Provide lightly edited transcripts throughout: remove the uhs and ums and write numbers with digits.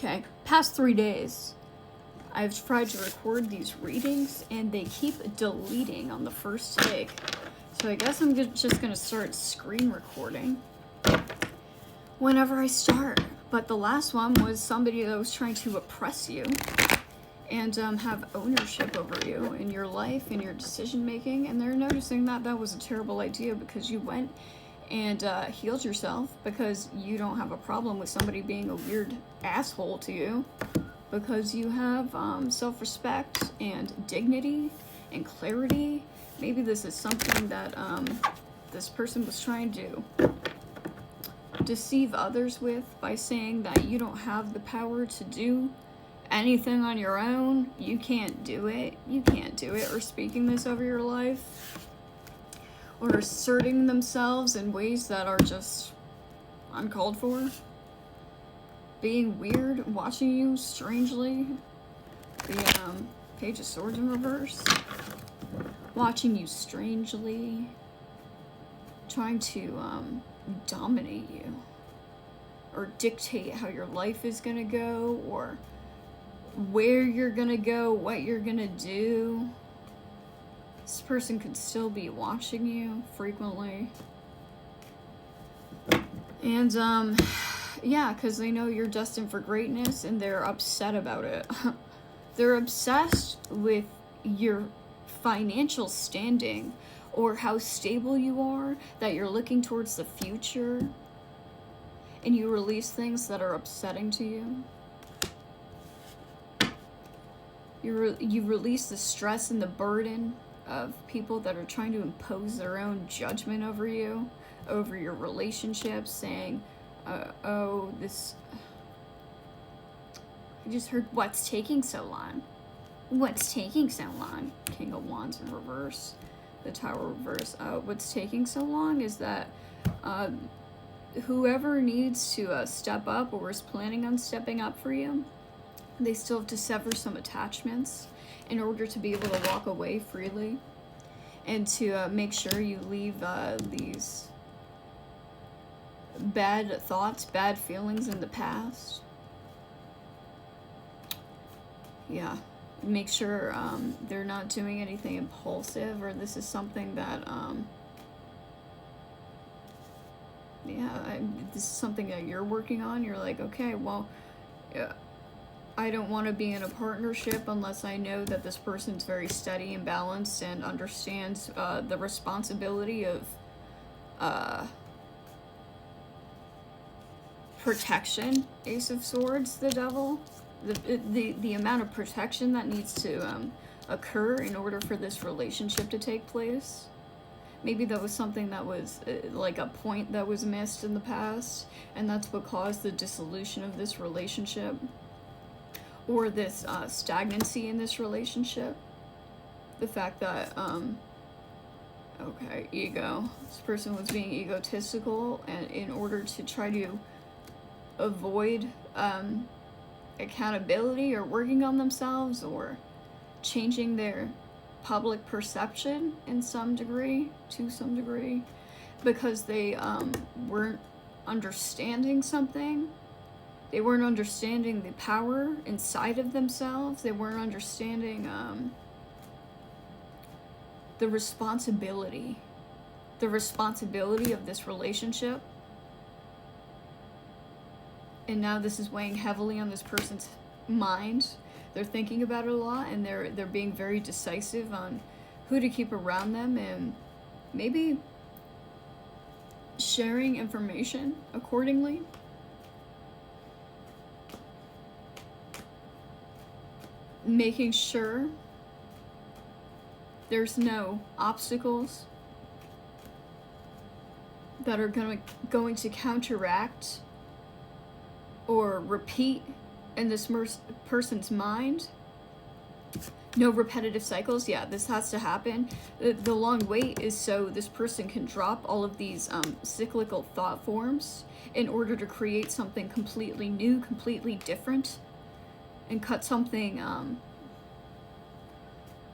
Okay, past 3 days, I've tried to record these readings and they keep deleting on the first take. So I guess I'm just gonna start screen recording whenever I start. But the last one was somebody that was trying to oppress you and have ownership over you in your life and your decision making, and they're noticing that that was a terrible idea because you went and healed yourself, because you don't have a problem with somebody being a weird asshole to you, because you have self-respect and dignity and clarity. Maybe this is something that this person was trying to deceive others with by saying that you don't have the power to do anything on your own. You can't do it. You can't do it. Or speaking this over your life. Or asserting themselves in ways that are just uncalled for. Being weird, watching you strangely. The Page of Swords in reverse. Watching you strangely. Trying to dominate you. Or dictate how your life is gonna go, or where you're gonna go, what you're gonna do. This person could still be watching you frequently. And yeah, because they know you're destined for greatness and they're upset about it. They're obsessed with your financial standing or how stable you are, that you're looking towards the future and you release things that are upsetting to you. You release the stress and the burden of people that are trying to impose their own judgment over you, over your relationships, saying, oh, this... I just heard, what's taking so long? What's taking so long? King of Wands in reverse. The Tower reverse. What's taking so long is that whoever needs to step up or is planning on stepping up for you, they still have to sever some attachments in order to be able to walk away freely, and to make sure you leave these bad thoughts, bad feelings in the past. Yeah, make sure they're not doing anything impulsive, or this is something that this is something that you're working on. You're like, okay, well, I don't want to be in a partnership unless I know that this person's very steady and balanced and understands the responsibility of protection. Ace of Swords, the Devil. The amount of protection that needs to occur in order for this relationship to take place. Maybe that was something that was like a point that was missed in the past, and that's what caused the dissolution of this relationship. Or this stagnancy in this relationship. The fact that, okay, ego. This person was being egotistical, and in order to try to avoid accountability or working on themselves or changing their public perception in some degree, to some degree, because they weren't understanding something. They weren't understanding the power inside of themselves. They weren't understanding the responsibility of this relationship. And now this is weighing heavily on this person's mind. They're thinking about it a lot, and they're being very decisive on who to keep around them, and maybe sharing information accordingly. Making sure there's no obstacles that are going to counteract or repeat in this person's mind. No repetitive cycles. Yeah, this has to happen. The long wait is so this person can drop all of these cyclical thought forms in order to create something completely new, completely different, and cut something.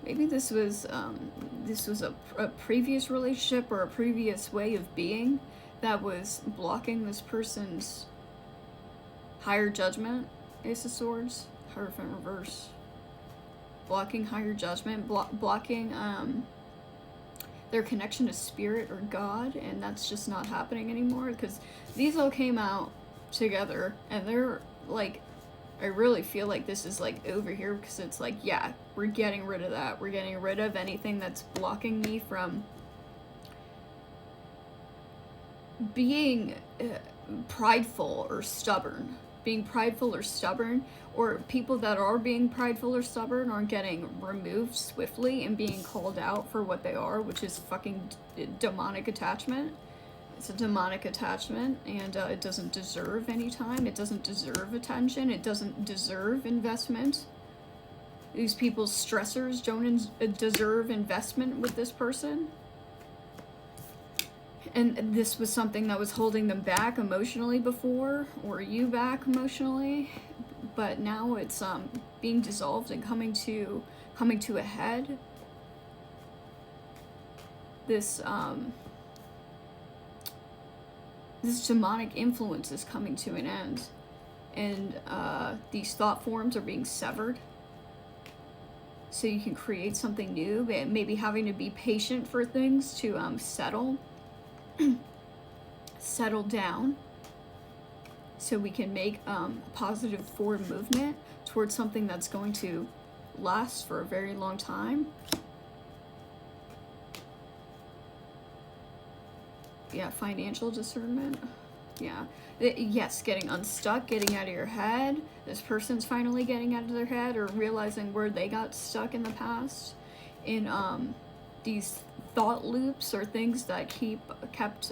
Maybe this was a previous relationship or a previous way of being that was blocking this person's higher judgment Ace of Swords, Hierophant reverse. Blocking higher judgment, blocking their connection to spirit or God, and that's just not happening anymore, because these all came out together, and they're like, I really feel like this is like over here, because it's like, yeah, we're getting rid of that. We're getting rid of anything that's blocking me from being prideful or stubborn. Being prideful or stubborn, or people that are being prideful or stubborn are getting removed swiftly and being called out for what they are, which is fucking demonic attachment. It's a demonic attachment, and it doesn't deserve any time. It doesn't deserve attention. It doesn't deserve investment. These people's stressors don't deserve investment with this person. And this was something that was holding them back emotionally before, or you back emotionally, but now it's being dissolved and coming to a head. This this demonic influence is coming to an end, and these thought forms are being severed, so you can create something new. Maybe having to be patient for things to settle down, so we can make positive forward movement towards something that's going to last for a very long time. Yeah, financial discernment. Yeah. Yes, getting unstuck, getting out of your head. This person's finally getting out of their head, or realizing where they got stuck in the past, in these thought loops or things that kept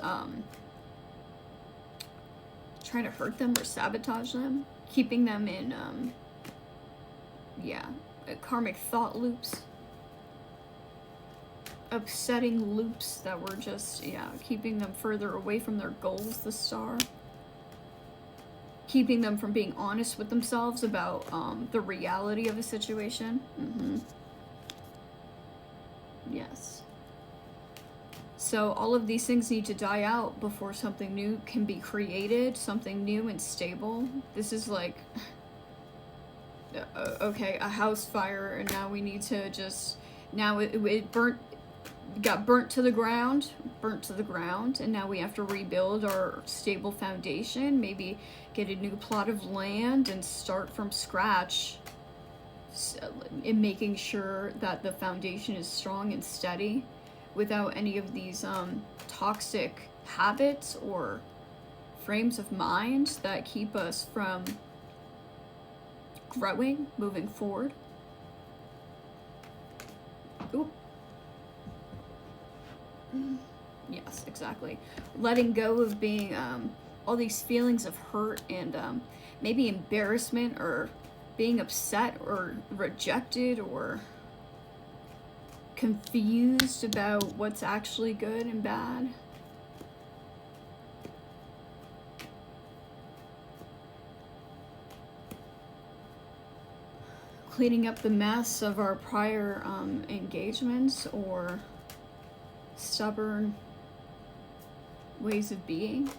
trying to hurt them or sabotage them, keeping them in karmic thought loops, upsetting loops that were just keeping them further away from their goals, the Star, keeping them from being honest with themselves about the reality of a situation. Yes. So all of these things need to die out before something new can be created, something new and stable. This is like, okay, a house fire, and now we need to just, now it got burnt to the ground, and now we have to rebuild our stable foundation, maybe get a new plot of land and start from scratch, in making sure that the foundation is strong and steady, without any of these toxic habits or frames of mind that keep us from growing, moving forward. Ooh. Yes, exactly. Letting go of being all these feelings of hurt and maybe embarrassment, or being upset or rejected or confused about what's actually good and bad. Cleaning up the mess of our prior engagements or stubborn ways of being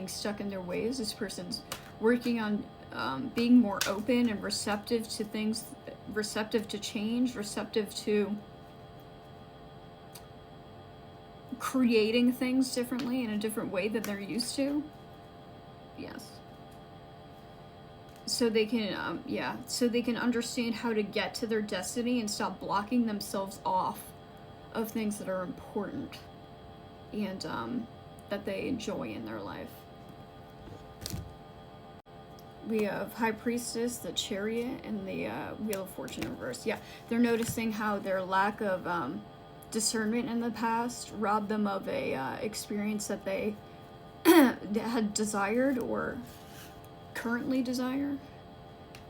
stuck in their ways. This person's working on being more open and receptive to things, receptive to change, receptive to creating things differently in a different way that they're used to. Yes. So they can, so they can understand how to get to their destiny and stop blocking themselves off of things that are important and that they enjoy in their life. We have High Priestess, the Chariot, and the Wheel of Fortune in reverse. Yeah, they're noticing how their lack of discernment in the past robbed them of a experience that they had desired or currently desire,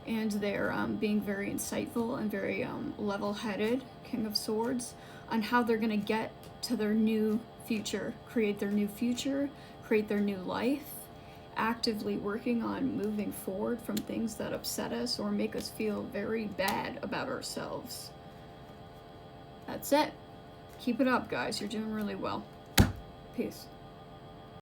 and they're being very insightful and very level-headed, King of Swords, on how they're going to get to their new future, create their new future, create their new life, actively working on moving forward from things that upset us or make us feel very bad about ourselves. That's it. Keep it up, guys. You're doing really well. Peace.